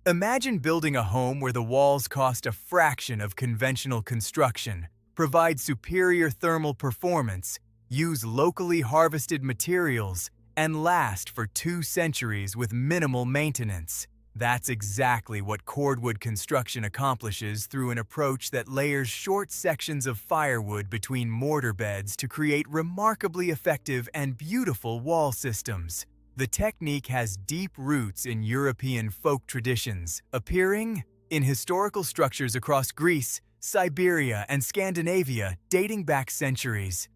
Imagine building a home where the walls cost a fraction of conventional construction, provide superior thermal performance, use locally harvested materials, and last for 2 centuries with minimal maintenance. That's exactly what cordwood construction accomplishes through an approach that layers short sections of firewood between mortar beds to create remarkably effective and beautiful wall systems. The technique has deep roots in European folk traditions, appearing in historical structures across Greece, Siberia, and Scandinavia dating back centuries.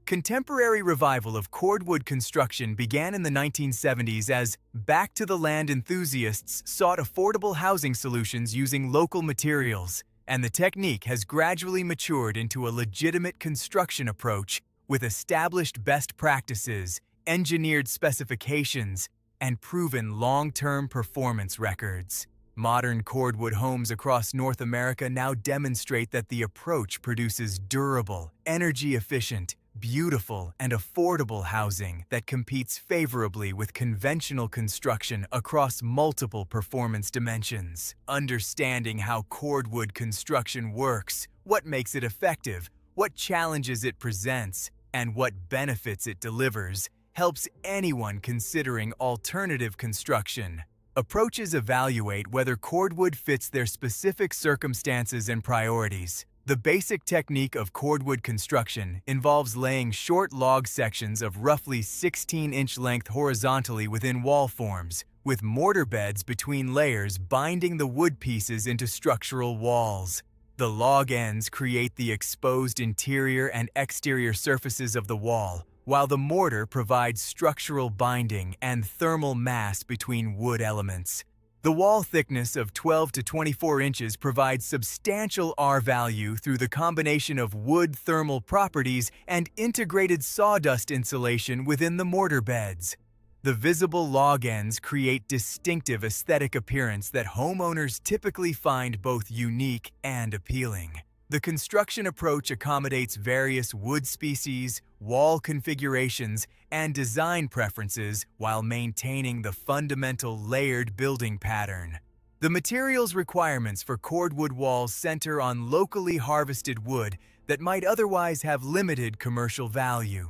Contemporary revival of cordwood construction began in the 1970s as back-to-the-land enthusiasts sought affordable housing solutions using local materials, and the technique has gradually matured into a legitimate construction approach with established best practices, engineered specifications, and proven long-term performance records. Modern cordwood homes across North America now demonstrate that the approach produces durable, energy-efficient, beautiful, and affordable housing that competes favorably with conventional construction across multiple performance dimensions. Understanding how cordwood construction works, what makes it effective, what challenges it presents, and what benefits it delivers, helps anyone considering alternative construction. Approaches evaluate whether cordwood fits their specific circumstances and priorities. The basic technique of cordwood construction involves laying short log sections of roughly 16-inch length horizontally within wall forms, with mortar beds between layers binding the wood pieces into structural walls. The log ends create the exposed interior and exterior surfaces of the wall, while the mortar provides structural binding and thermal mass between wood elements. The wall thickness of 12 to 24 inches provides substantial R-value through the combination of wood thermal properties and integrated sawdust insulation within the mortar beds. The visible log ends create distinctive aesthetic appearance that homeowners typically find both unique and appealing. The construction approach accommodates various wood species, wall configurations, and design preferences while maintaining the fundamental layered building pattern. The materials requirements for cordwood walls center on locally harvested wood that might otherwise have limited commercial value.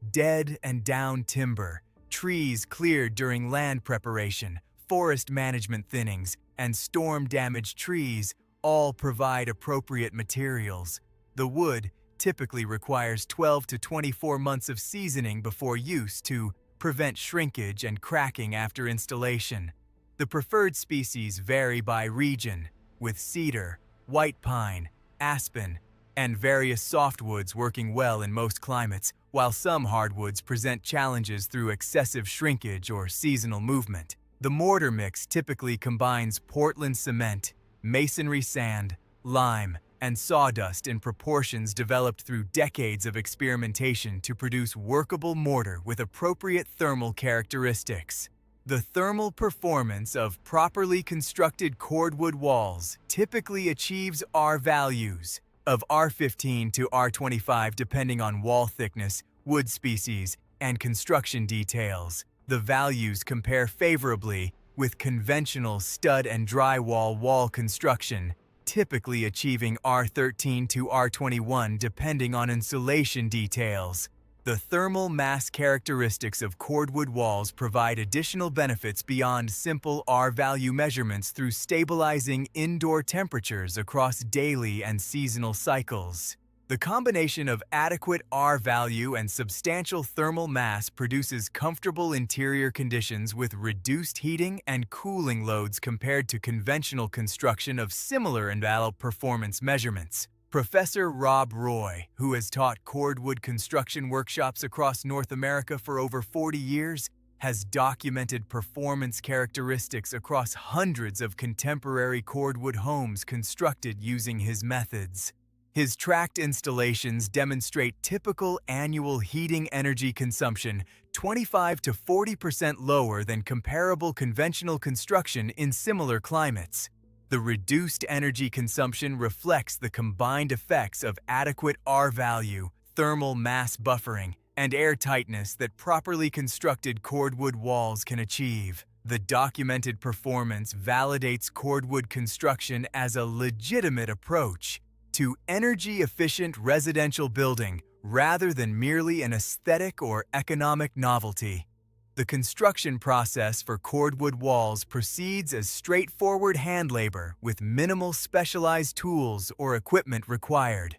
Dead and down timber, trees cleared during land preparation, forest management thinnings, and storm-damaged trees all provide appropriate materials. The wood typically requires 12 to 24 months of seasoning before use to prevent shrinkage and cracking after installation. The preferred species vary by region, with cedar, white pine, aspen, and various softwoods working well in most climates, while some hardwoods present challenges through excessive shrinkage or seasonal movement. The mortar mix typically combines Portland cement, masonry sand, lime, and sawdust in proportions developed through decades of experimentation to produce workable mortar with appropriate thermal characteristics. The thermal performance of properly constructed cordwood walls typically achieves R values of R15 to R25 depending on wall thickness, wood species, and construction details. The values compare favorably with conventional stud and drywall wall construction, typically achieving R13 to R21 depending on insulation details. The thermal mass characteristics of cordwood walls provide additional benefits beyond simple R-value measurements through stabilizing indoor temperatures across daily and seasonal cycles. The combination of adequate R-value and substantial thermal mass produces comfortable interior conditions with reduced heating and cooling loads compared to conventional construction of similar envelope performance measurements. Professor Rob Roy, who has taught cordwood construction workshops across North America for over 40 years, has documented performance characteristics across hundreds of contemporary cordwood homes constructed using his methods. His tracked installations demonstrate typical annual heating energy consumption 25 to 40% lower than comparable conventional construction in similar climates. The reduced energy consumption reflects the combined effects of adequate R-value, thermal mass buffering, and air tightness that properly constructed cordwood walls can achieve. The documented performance validates cordwood construction as a legitimate approach to energy-efficient residential building rather than merely an aesthetic or economic novelty. The construction process for cordwood walls proceeds as straightforward hand labor with minimal specialized tools or equipment required.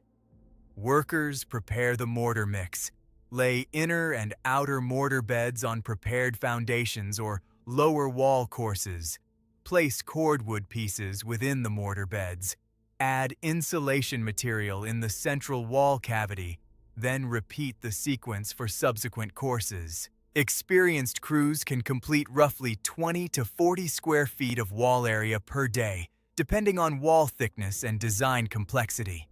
Workers prepare the mortar mix, lay inner and outer mortar beds on prepared foundations or lower wall courses, place cordwood pieces within the mortar beds, add insulation material in the central wall cavity, then repeat the sequence for subsequent courses. Experienced crews can complete roughly 20 to 40 square feet of wall area per day, depending on wall thickness and design complexity.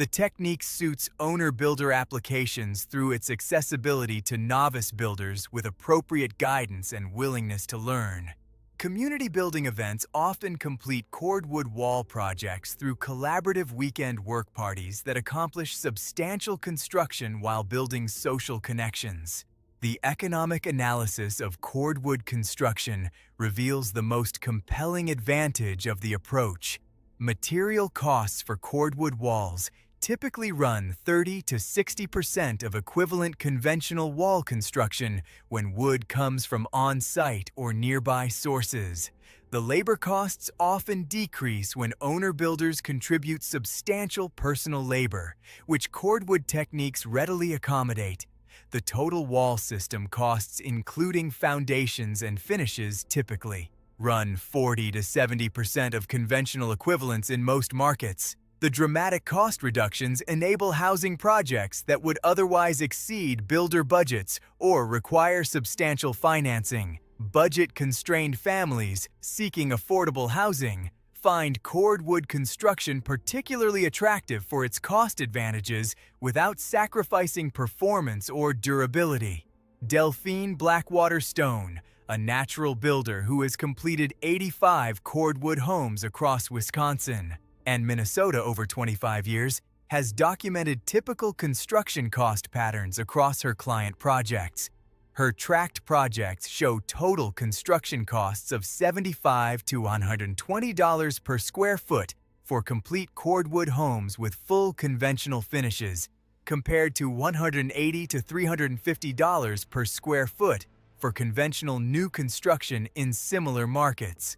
The technique suits owner-builder applications through its accessibility to novice builders with appropriate guidance and willingness to learn. Community building events often complete cordwood wall projects through collaborative weekend work parties that accomplish substantial construction while building social connections. The economic analysis of cordwood construction reveals the most compelling advantage of the approach. Material costs for cordwood walls typically run 30 to 60% of equivalent conventional wall construction when wood comes from on-site or nearby sources. The labor costs often decrease when owner-builders contribute substantial personal labor, which cordwood techniques readily accommodate. The total wall system costs, including foundations and finishes, typically run 40 to 70% of conventional equivalents in most markets. The dramatic cost reductions enable housing projects that would otherwise exceed builder budgets or require substantial financing. Budget-constrained families seeking affordable housing find cordwood construction particularly attractive for its cost advantages without sacrificing performance or durability. Delphine Blackwater Stone, a natural builder who has completed 85 cordwood homes across Wisconsin and Minnesota over 25 years, has documented typical construction cost patterns across her client projects. Her tracked projects show total construction costs of $75 to $120 per square foot for complete cordwood homes with full conventional finishes, compared to $180 to $350 per square foot for conventional new construction in similar markets.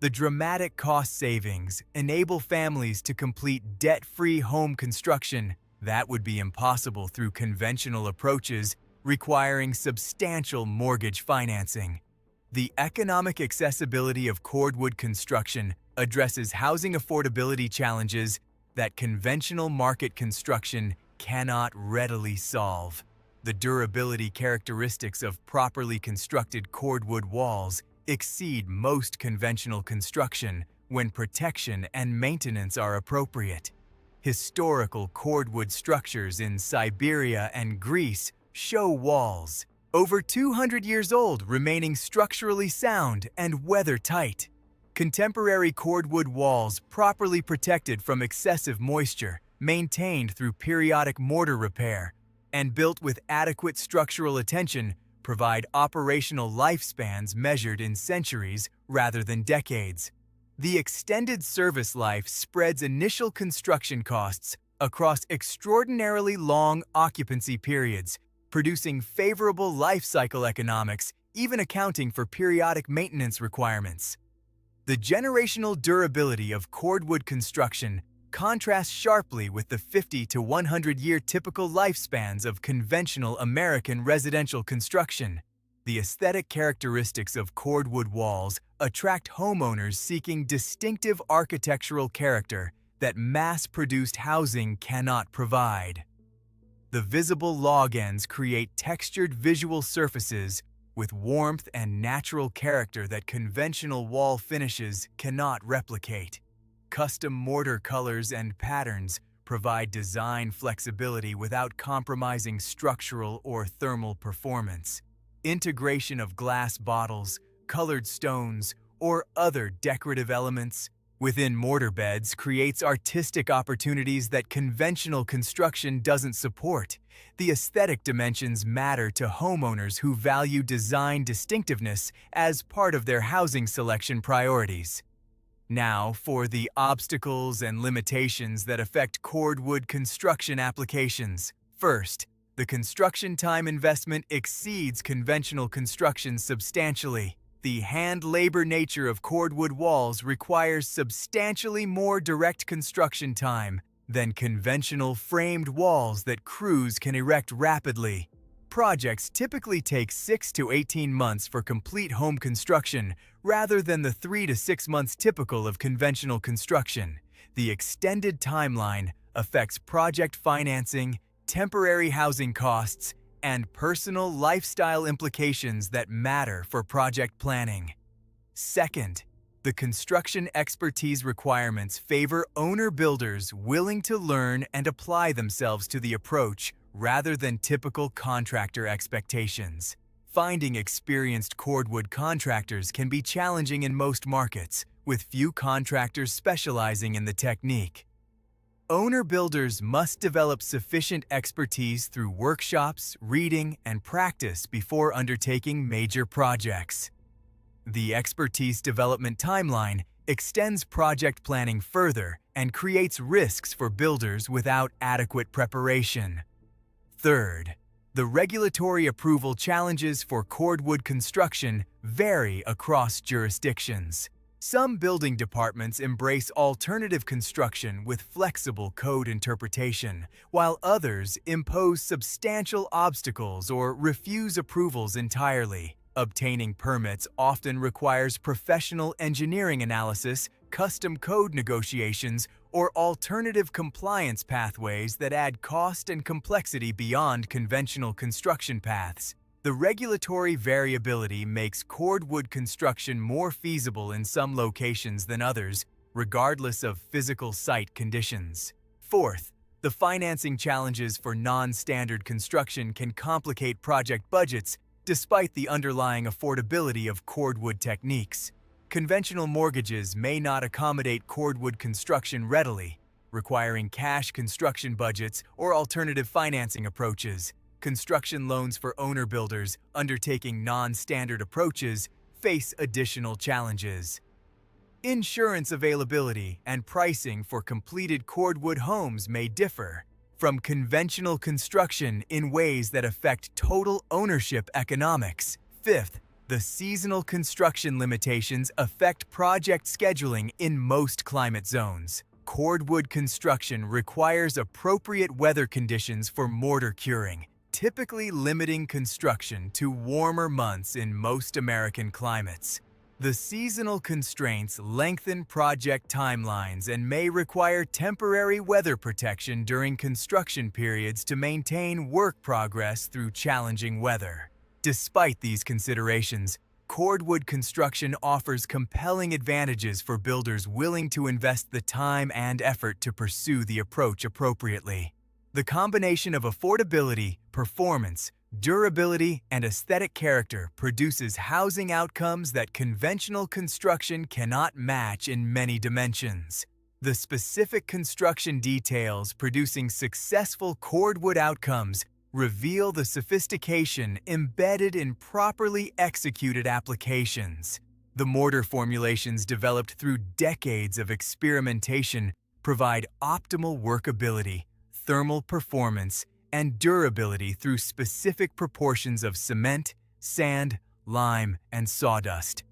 The dramatic cost savings enable families to complete debt-free home construction that would be impossible through conventional approaches requiring substantial mortgage financing. The economic accessibility of cordwood construction addresses housing affordability challenges that conventional market construction cannot readily solve. The durability characteristics of properly constructed cordwood walls exceed most conventional construction when protection and maintenance are appropriate. Historical cordwood structures in Siberia and Greece show walls over 200 years old remaining structurally sound and weather-tight. Contemporary cordwood walls properly protected from excessive moisture, maintained through periodic mortar repair, and built with adequate structural attention provide operational lifespans measured in centuries rather than decades. The extended service life spreads initial construction costs across extraordinarily long occupancy periods, producing favorable life cycle economics, even accounting for periodic maintenance requirements. The generational durability of cordwood construction contrasts sharply with the 50 to 100-year typical lifespans of conventional American residential construction. The aesthetic characteristics of cordwood walls attract homeowners seeking distinctive architectural character that mass-produced housing cannot provide. The visible log ends create textured visual surfaces with warmth and natural character that conventional wall finishes cannot replicate. Custom mortar colors and patterns provide design flexibility without compromising structural or thermal performance. Integration of glass bottles, colored stones, or other decorative elements within mortar beds creates artistic opportunities that conventional construction doesn't support. The aesthetic dimensions matter to homeowners who value design distinctiveness as part of their housing selection priorities. Now, for the obstacles and limitations that affect cordwood construction applications. First, the construction time investment exceeds conventional construction substantially. The hand-labor nature of cordwood walls requires substantially more direct construction time than conventional framed walls that crews can erect rapidly. Projects typically take 6 to 18 months for complete home construction, rather than the 3 to 6 months typical of conventional construction. The extended timeline affects project financing, temporary housing costs, and personal lifestyle implications that matter for project planning. Second, the construction expertise requirements favor owner-builders willing to learn and apply themselves to the approach rather than typical contractor expectations. Finding experienced cordwood contractors can be challenging in most markets, with few contractors specializing in the technique. Owner-builders must develop sufficient expertise through workshops, reading, and practice before undertaking major projects. The expertise development timeline extends project planning further and creates risks for builders without adequate preparation. Third, the regulatory approval challenges for cordwood construction vary across jurisdictions. Some building departments embrace alternative construction with flexible code interpretation, while others impose substantial obstacles or refuse approvals entirely. Obtaining permits often requires professional engineering analysis, custom code negotiations, or alternative compliance pathways that add cost and complexity beyond conventional construction paths. The regulatory variability makes cordwood construction more feasible in some locations than others, regardless of physical site conditions. Fourth, the financing challenges for non-standard construction can complicate project budgets despite the underlying affordability of cordwood techniques. Conventional mortgages may not accommodate cordwood construction readily, requiring cash construction budgets or alternative financing approaches. Construction loans for owner-builders undertaking non-standard approaches face additional challenges. Insurance availability and pricing for completed cordwood homes may differ from conventional construction in ways that affect total ownership economics. Fifth, the seasonal construction limitations affect project scheduling in most climate zones. Cordwood construction requires appropriate weather conditions for mortar curing, typically limiting construction to warmer months in most American climates. The seasonal constraints lengthen project timelines and may require temporary weather protection during construction periods to maintain work progress through challenging weather. Despite these considerations, cordwood construction offers compelling advantages for builders willing to invest the time and effort to pursue the approach appropriately. The combination of affordability, performance, durability, and aesthetic character produces housing outcomes that conventional construction cannot match in many dimensions. The specific construction details producing successful cordwood outcomes reveal the sophistication embedded in properly executed applications. The mortar formulations developed through decades of experimentation provide optimal workability, thermal performance, and durability through specific proportions of cement, sand, lime, and sawdust.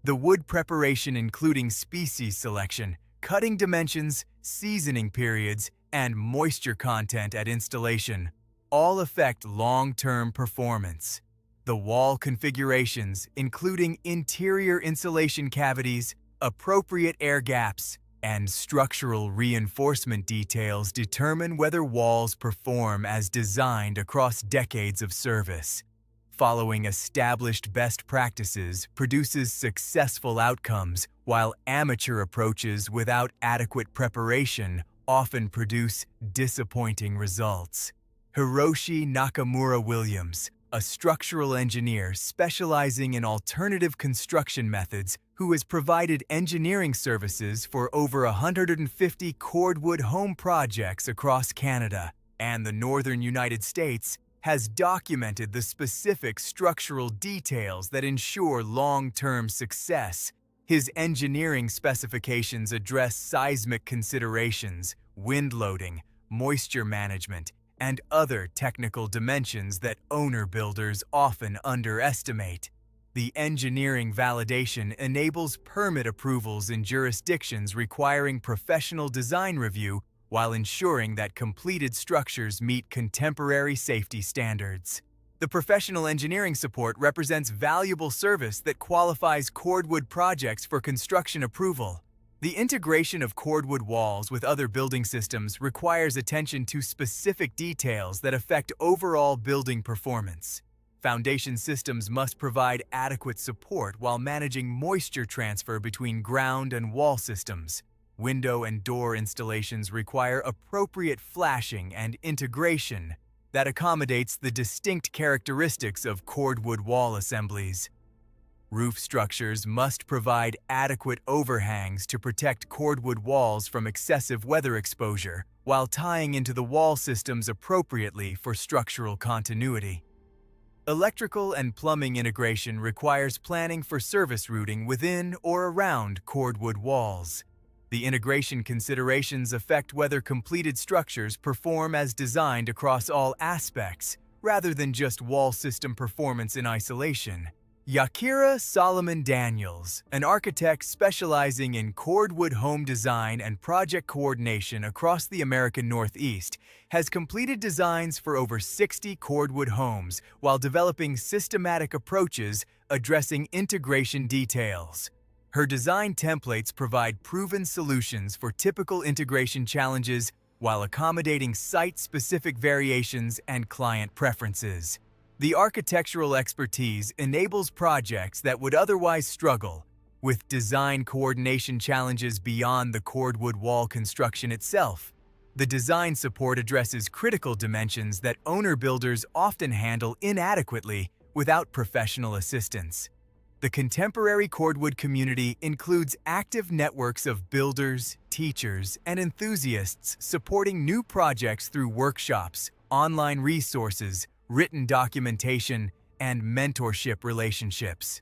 The wood preparation, including species selection, cutting dimensions, seasoning periods, and moisture content at installation, all affect long-term performance. The wall configurations, including interior insulation cavities, appropriate air gaps, and structural reinforcement details determine whether walls perform as designed across decades of service. Following established best practices produces successful outcomes, while amateur approaches without adequate preparation often produce disappointing results. Hiroshi Nakamura Williams, a structural engineer specializing in alternative construction methods who has provided engineering services for over 150 Cordwood home projects across Canada and the northern United States, has documented the specific structural details that ensure long-term success. His engineering specifications address seismic considerations, wind loading, moisture management, and other technical dimensions that owner-builders often underestimate. The engineering validation enables permit approvals in jurisdictions requiring professional design review while ensuring that completed structures meet contemporary safety standards. The professional engineering support represents valuable service that qualifies Cordwood projects for construction approval. The integration of Cordwood walls with other building systems requires attention to specific details that affect overall building performance. Foundation systems must provide adequate support while managing moisture transfer between ground and wall systems. Window and door installations require appropriate flashing and integration that accommodates the distinct characteristics of Cordwood wall assemblies. Roof structures must provide adequate overhangs to protect Cordwood walls from excessive weather exposure, while tying into the wall systems appropriately for structural continuity. Electrical and plumbing integration requires planning for service routing within or around Cordwood walls. The integration considerations affect whether completed structures perform as designed across all aspects, rather than just wall system performance in isolation. Yakira Solomon Daniels, an architect specializing in Cordwood home design and project coordination across the American Northeast, has completed designs for over 60 Cordwood homes while developing systematic approaches addressing integration details. Her design templates provide proven solutions for typical integration challenges while accommodating site-specific variations and client preferences. The architectural expertise enables projects that would otherwise struggle with design coordination challenges beyond the Cordwood wall construction itself. The design support addresses critical dimensions that owner-builders often handle inadequately without professional assistance. The contemporary Cordwood community includes active networks of builders, teachers, and enthusiasts supporting new projects through workshops, online resources, written documentation, and mentorship relationships.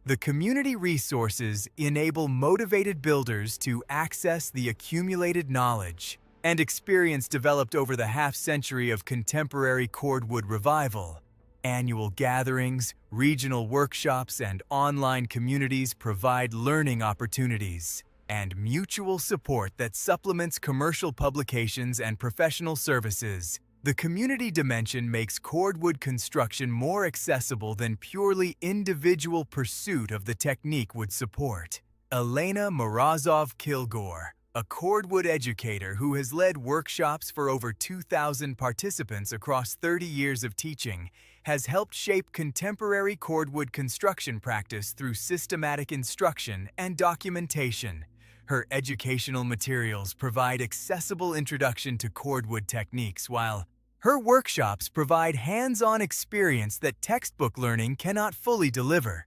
The community resources enable motivated builders to access the accumulated knowledge and experience developed over the half-century of contemporary Cordwood revival. Annual gatherings, regional workshops, and online communities provide learning opportunities and mutual support that supplements commercial publications and professional services. The community dimension makes Cordwood construction more accessible than purely individual pursuit of the technique would support. Elena Morozov-Kilgore, a Cordwood educator who has led workshops for over 2,000 participants across 30 years of teaching, has helped shape contemporary Cordwood construction practice through systematic instruction and documentation. Her educational materials provide accessible introduction to Cordwood techniques, while her workshops provide hands-on experience that textbook learning cannot fully deliver.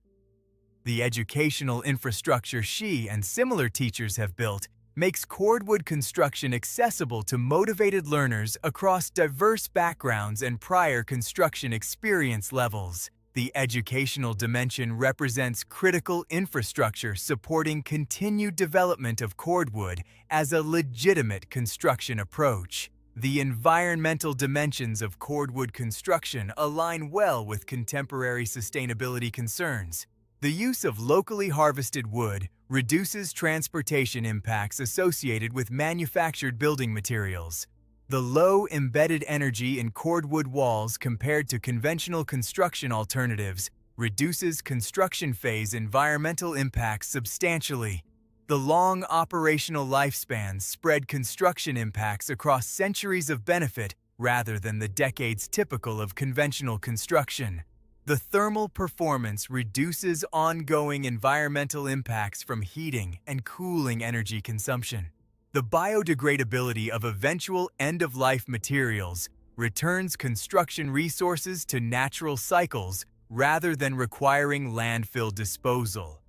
The educational infrastructure she and similar teachers have built makes Cordwood construction accessible to motivated learners across diverse backgrounds and prior construction experience levels. The educational dimension represents critical infrastructure supporting continued development of Cordwood as a legitimate construction approach. The environmental dimensions of Cordwood construction align well with contemporary sustainability concerns. The use of locally harvested wood reduces transportation impacts associated with manufactured building materials. The low embedded energy in Cordwood walls compared to conventional construction alternatives reduces construction phase environmental impacts substantially. The long operational lifespans spread construction impacts across centuries of benefit rather than the decades typical of conventional construction. The thermal performance reduces ongoing environmental impacts from heating and cooling energy consumption. The biodegradability of eventual end-of-life materials returns construction resources to natural cycles rather than requiring landfill disposal.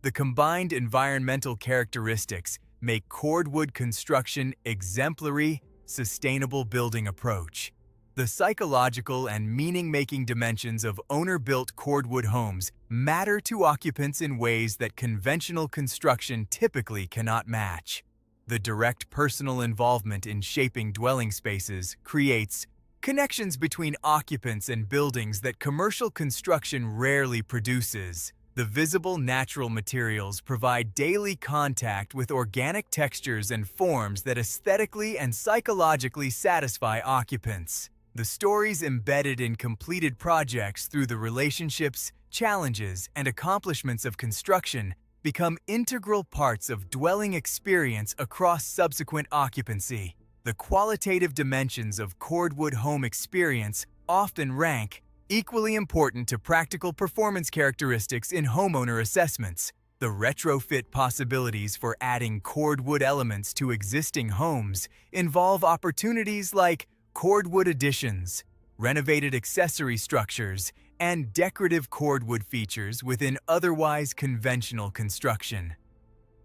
The combined environmental characteristics make cordwood construction exemplary, sustainable building approach. The psychological and meaning-making dimensions of owner-built cordwood homes matter to occupants in ways that conventional construction typically cannot match. The direct personal involvement in shaping dwelling spaces creates connections between occupants and buildings that commercial construction rarely produces. The visible natural materials provide daily contact with organic textures and forms that aesthetically and psychologically satisfy occupants. The stories embedded in completed projects through the relationships, challenges, and accomplishments of construction become integral parts of dwelling experience across subsequent occupancy. The qualitative dimensions of cordwood home experience often rank equally important to practical performance characteristics in homeowner assessments. The retrofit possibilities for adding cordwood elements to existing homes involve opportunities like cordwood additions, renovated accessory structures, and decorative cordwood features within otherwise conventional construction.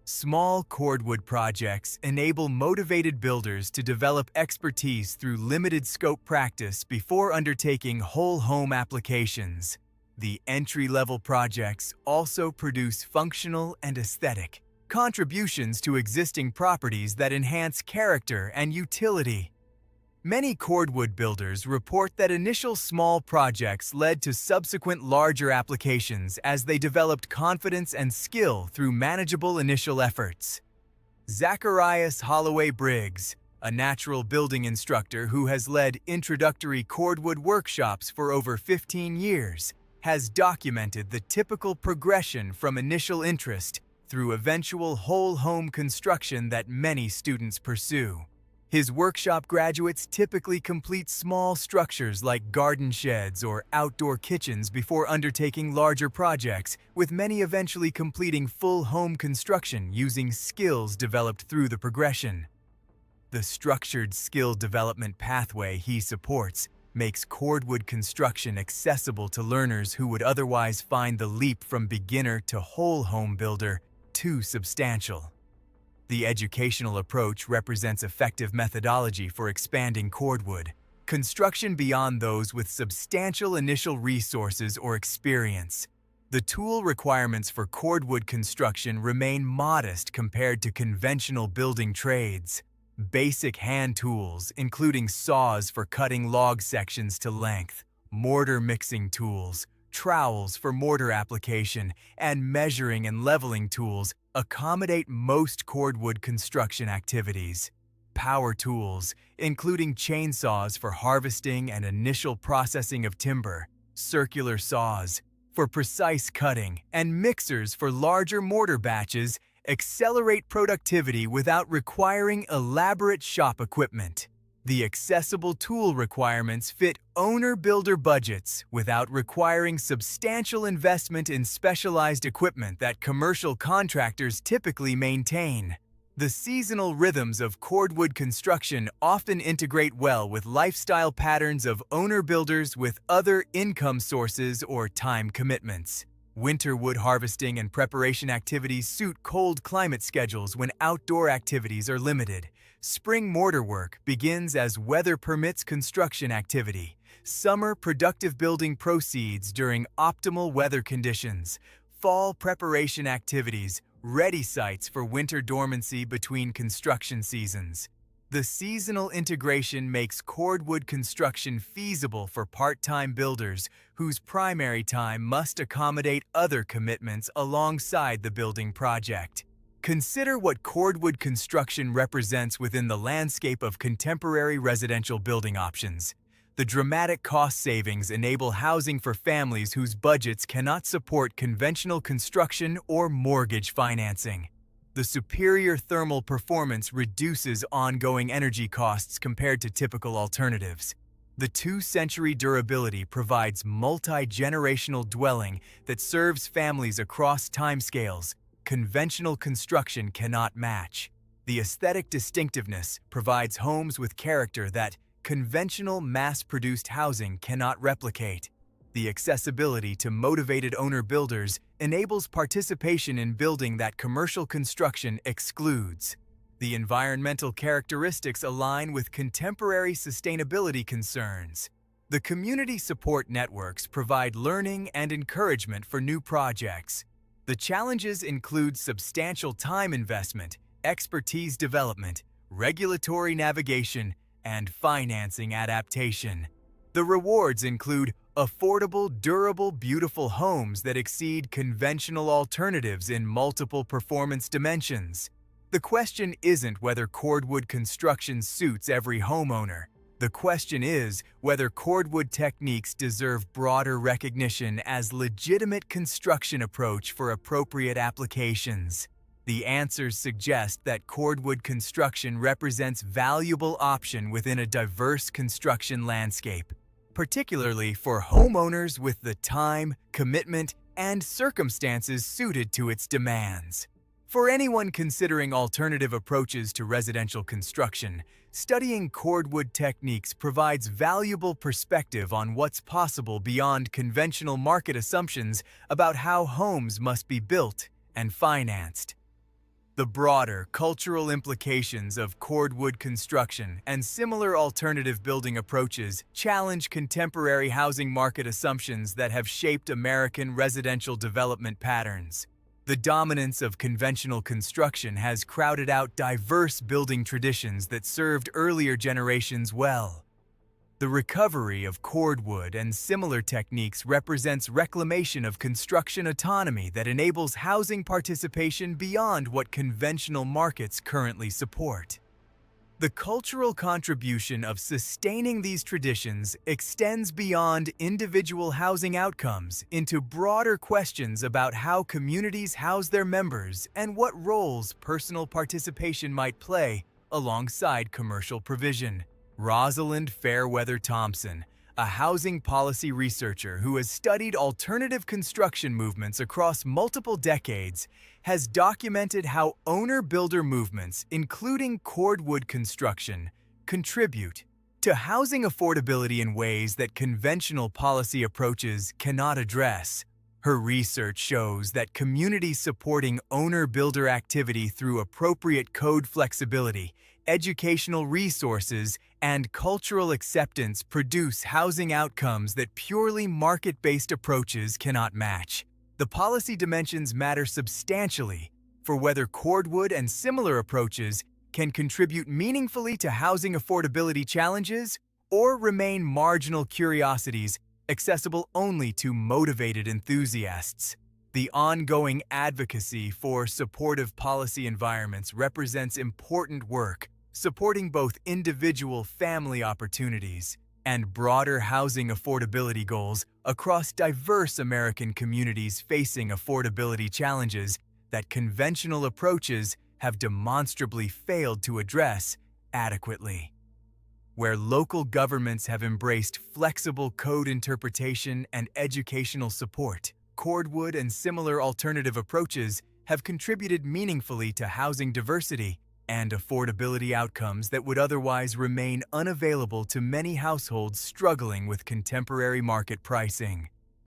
Small cordwood projects enable motivated builders to develop expertise through limited scope practice before undertaking whole home applications. The entry-level projects also produce functional and aesthetic contributions to existing properties that enhance character and utility. Many cordwood builders report that initial small projects led to subsequent larger applications as they developed confidence and skill through manageable initial efforts. Zacharias Holloway Briggs, a natural building instructor who has led introductory cordwood workshops for over 15 years, has documented the typical progression from initial interest through eventual whole home construction that many students pursue. His workshop graduates typically complete small structures like garden sheds or outdoor kitchens before undertaking larger projects, with many eventually completing full home construction using skills developed through the progression. The structured skill development pathway he supports makes cordwood construction accessible to learners who would otherwise find the leap from beginner to whole home builder too substantial. The educational approach represents effective methodology for expanding cordwood construction beyond those with substantial initial resources or experience. The tool requirements for cordwood construction remain modest compared to conventional building trades. Basic hand tools, including saws for cutting log sections to length, mortar mixing tools, trowels for mortar application, and measuring and leveling tools accommodate most cordwood construction activities. Power tools, including chainsaws for harvesting and initial processing of timber, circular saws for precise cutting, and mixers for larger mortar batches, accelerate productivity without requiring elaborate shop equipment. The accessible tool requirements fit owner-builder budgets without requiring substantial investment in specialized equipment that commercial contractors typically maintain. The seasonal rhythms of cordwood construction often integrate well with lifestyle patterns of owner-builders with other income sources or time commitments. Winter wood harvesting and preparation activities suit cold climate schedules when outdoor activities are limited. Spring mortar work begins as weather permits construction activity. Summer productive building proceeds during optimal weather conditions. Fall preparation activities ready sites for winter dormancy between construction seasons. The seasonal integration makes cordwood construction feasible for part-time builders whose primary time must accommodate other commitments alongside the building project. Consider what cordwood construction represents within the landscape of contemporary residential building options. The dramatic cost savings enable housing for families whose budgets cannot support conventional construction or mortgage financing. The superior thermal performance reduces ongoing energy costs compared to typical alternatives. The 2-century durability provides multi-generational dwelling that serves families across timescales conventional construction cannot match. The aesthetic distinctiveness provides homes with character that conventional mass-produced housing cannot replicate. The accessibility to motivated owner-builders enables participation in building that commercial construction excludes. The environmental characteristics align with contemporary sustainability concerns. The community support networks provide learning and encouragement for new projects. The challenges include substantial time investment, expertise development, regulatory navigation, and financing adaptation. The rewards include affordable, durable, beautiful homes that exceed conventional alternatives in multiple performance dimensions. The question isn't whether Cordwood construction suits every homeowner. The question is whether Cordwood techniques deserve broader recognition as legitimate construction approach for appropriate applications. The answers suggest that Cordwood construction represents valuable option within a diverse construction landscape, particularly for homeowners with the time, commitment, and circumstances suited to its demands. For anyone considering alternative approaches to residential construction, studying Cordwood techniques provides valuable perspective on what's possible beyond conventional market assumptions about how homes must be built and financed. The broader cultural implications of Cordwood construction and similar alternative building approaches challenge contemporary housing market assumptions that have shaped American residential development patterns. The dominance of conventional construction has crowded out diverse building traditions that served earlier generations well. The recovery of Cordwood and similar techniques represents reclamation of construction autonomy that enables housing participation beyond what conventional markets currently support. The cultural contribution of sustaining these traditions extends beyond individual housing outcomes into broader questions about how communities house their members and what roles personal participation might play alongside commercial provision. Rosalind Fairweather Thompson, a housing policy researcher who has studied alternative construction movements across multiple decades, has documented how owner-builder movements, including Cordwood construction, contribute to housing affordability in ways that conventional policy approaches cannot address. Her research shows that communities supporting owner-builder activity through appropriate code flexibility, educational resources, and cultural acceptance produce housing outcomes that purely market-based approaches cannot match. The policy dimensions matter substantially for whether Cordwood and similar approaches can contribute meaningfully to housing affordability challenges or remain marginal curiosities accessible only to motivated enthusiasts. The ongoing advocacy for supportive policy environments represents important work, supporting both individual family opportunities and broader housing affordability goals across diverse American communities facing affordability challenges that conventional approaches have demonstrably failed to address adequately. Where local governments have embraced flexible code interpretation and educational support, Cordwood and similar alternative approaches have contributed meaningfully to housing diversity and affordability outcomes that would otherwise remain unavailable to many households struggling with contemporary market pricing.